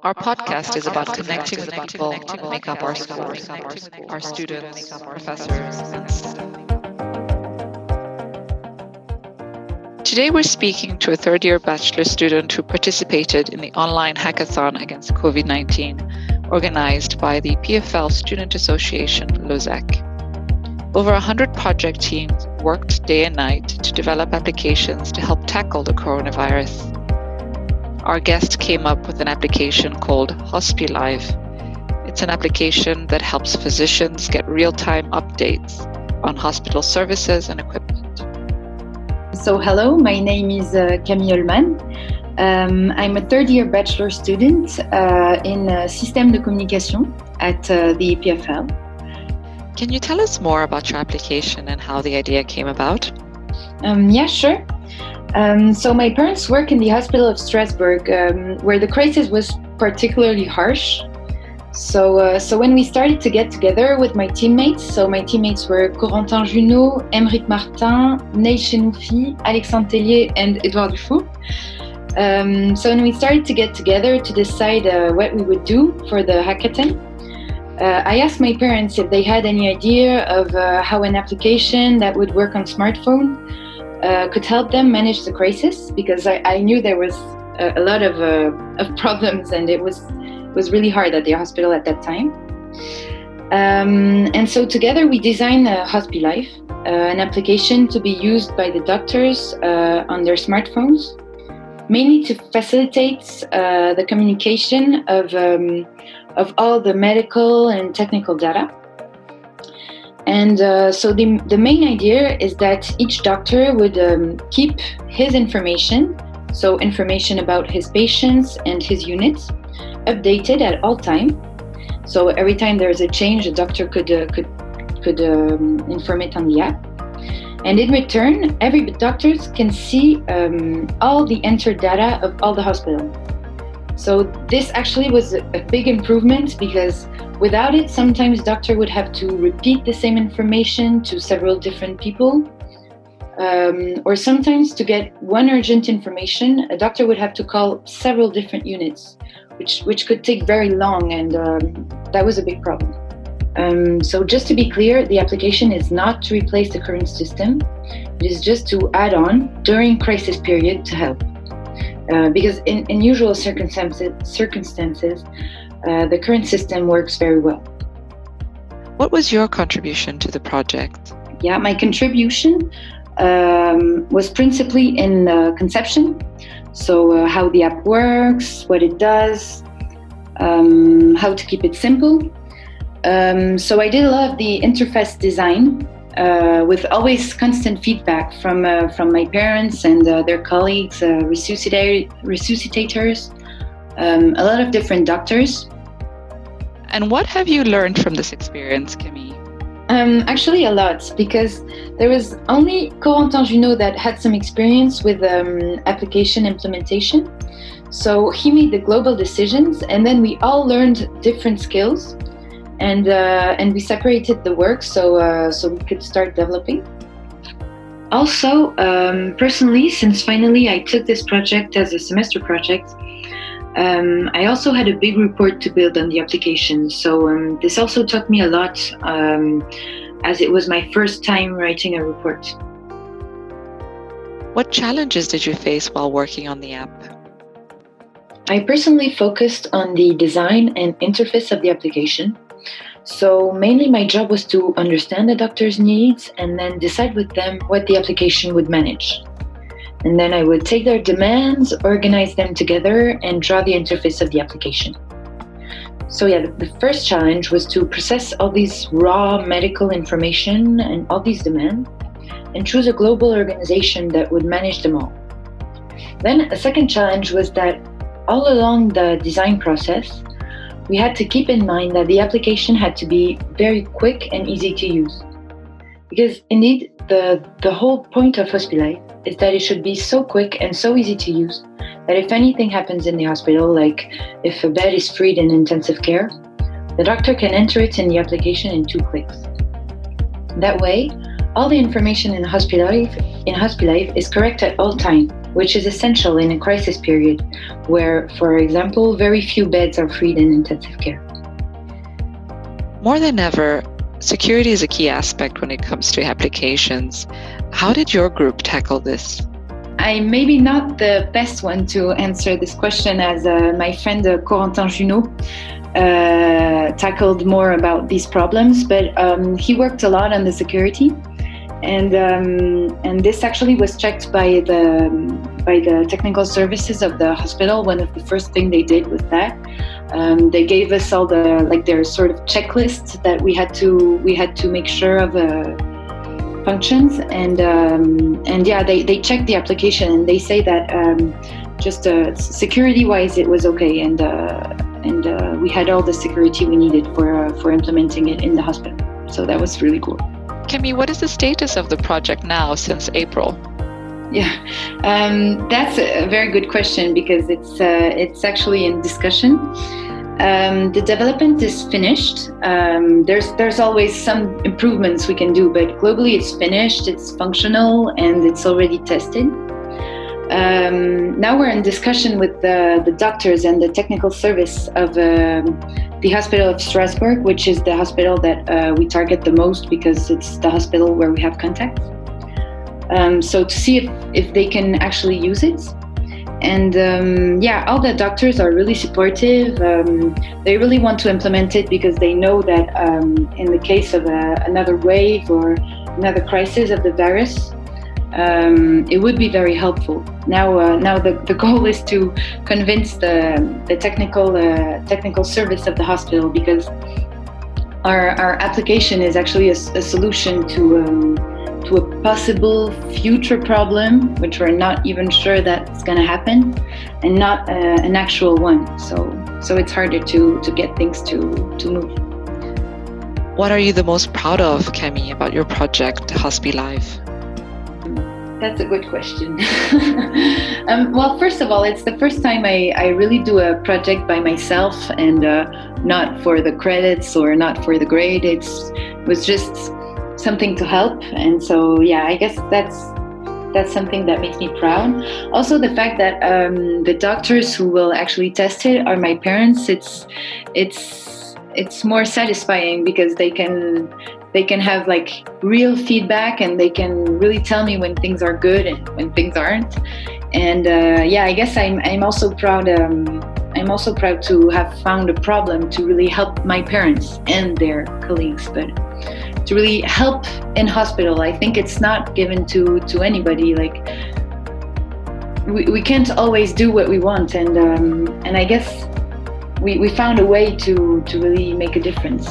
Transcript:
Our podcast is about connecting the people that make up our schools, our students, professors, and staff. Today we're speaking to a third-year bachelor student who participated in the online hackathon against COVID-19 organized by the EPFL Student Association, Lauzhack. Over 100 project teams worked day and night to develop applications to help tackle the coronavirus. Our guest came up with an application called HospiLive. It's an application that helps physicians get real-time updates on hospital services and equipment. So hello, my name is Camille. I'm a third-year bachelor student in Système de Communication at the EPFL. Can you tell us more about your application and how the idea came about? Yeah, sure. So my parents work in the hospital of Strasbourg, where the crisis was particularly harsh. So when we started to get together with my teammates, so my teammates were Corentin Junot, Émeric Martin, Neil Chenoufi, Alexandre Tellier, and Edouard Dufour. So when we started to get together to decide what we would do for the hackathon, I asked my parents if they had any idea of how an application that would work on smartphone could help them manage the crisis, because I knew there was a lot of problems and it was really hard at the hospital at that time. And so together we designed HospiLive, an application to be used by the doctors on their smartphones, mainly to facilitate the communication of all the medical and technical data. And so the main idea is that each doctor would keep his information, so information about his patients and his units, updated at all time. So every time there's a change, the doctor could inform it on the app. And in return, every doctor can see all the entered data of all the hospital. So this actually was a big improvement, because without it, sometimes doctor would have to repeat the same information to several different people. Or sometimes to get one urgent information, a doctor would have to call several different units, which could take very long, and that was a big problem. So just to be clear, the application is not to replace the current system. It is just to add on during crisis period to help. Because in usual circumstances, the current system works very well. What was your contribution to the project? Yeah, my contribution was principally in conception. So how the app works, what it does, how to keep it simple. So I did a lot of the interface design, with always constant feedback from my parents and their colleagues, resuscitators, a lot of different doctors. And what have you learned from this experience, Camille? Actually a lot, because there was only Corentin Junot that had some experience with application implementation. So he made the global decisions, and then we all learned different skills. And we separated the work so we could start developing. Also, personally, since finally I took this project as a semester project, I also had a big report to build on the application. So this also taught me a lot, as it was my first time writing a report. What challenges did you face while working on the app? I personally focused on the design and interface of the application. So mainly my job was to understand the doctor's needs and then decide with them what the application would manage. And then I would take their demands, organize them together, and draw the interface of the application. So yeah, the first challenge was to process all these raw medical information and all these demands, and choose a global organization that would manage them all. Then a second challenge was that all along the design process, we had to keep in mind that the application had to be very quick and easy to use. Because indeed, the whole point of HospiLive is that it should be so quick and so easy to use that if anything happens in the hospital, like if a bed is freed in intensive care, the doctor can enter it in the application in 2 clicks. That way, all the information in HospiLive is correct at all time, which is essential in a crisis period where, for example, very few beds are freed in intensive care. More than ever, security is a key aspect when it comes to applications. How did your group tackle this? I'm maybe not the best one to answer this question, as my friend Corentin Junot tackled more about these problems, but he worked a lot on the security, and this actually was checked by the technical services of the hospital. One of the first things they did was that they gave us all their sort of checklist that we had to make sure of functions, and they checked the application, and they say that just security-wise it was okay, and we had all the security we needed for implementing it in the hospital. So that was really cool. Camille, what is the status of the project now since April? Yeah, that's a very good question, because it's actually in discussion. The development is finished. There's always some improvements we can do, but globally it's finished, it's functional, and it's already tested. Now we're in discussion with the doctors and the technical service of the Hospital of Strasbourg, which is the hospital that we target the most because it's the hospital where we have contacts. So to see if they can actually use it. And all the doctors are really supportive. They really want to implement it because they know that in the case of another wave or another crisis of the virus, it would be very helpful. Now the goal is to convince the technical service of the hospital, because our application is actually a solution to a possible future problem, which we're not even sure that's going to happen, and not an actual one. So it's harder to get things to move. What are you the most proud of, Camille, about your project, Hospi Live? That's a good question. Well, first of all, it's the first time I really do a project by myself, and not for the credits or not for the grade. It was just something to help, and so I guess that's something that makes me proud. Also, the fact that the doctors who will actually test it are my parents. It's more satisfying because they can have like real feedback, and they can really tell me when things are good and when things aren't. And I guess I'm also proud. I'm also proud to have found a problem to really help my parents and their colleagues, but to really help in hospital. I think it's not given to anybody. Like we can't always do what we want, and I guess we found a way to really make a difference.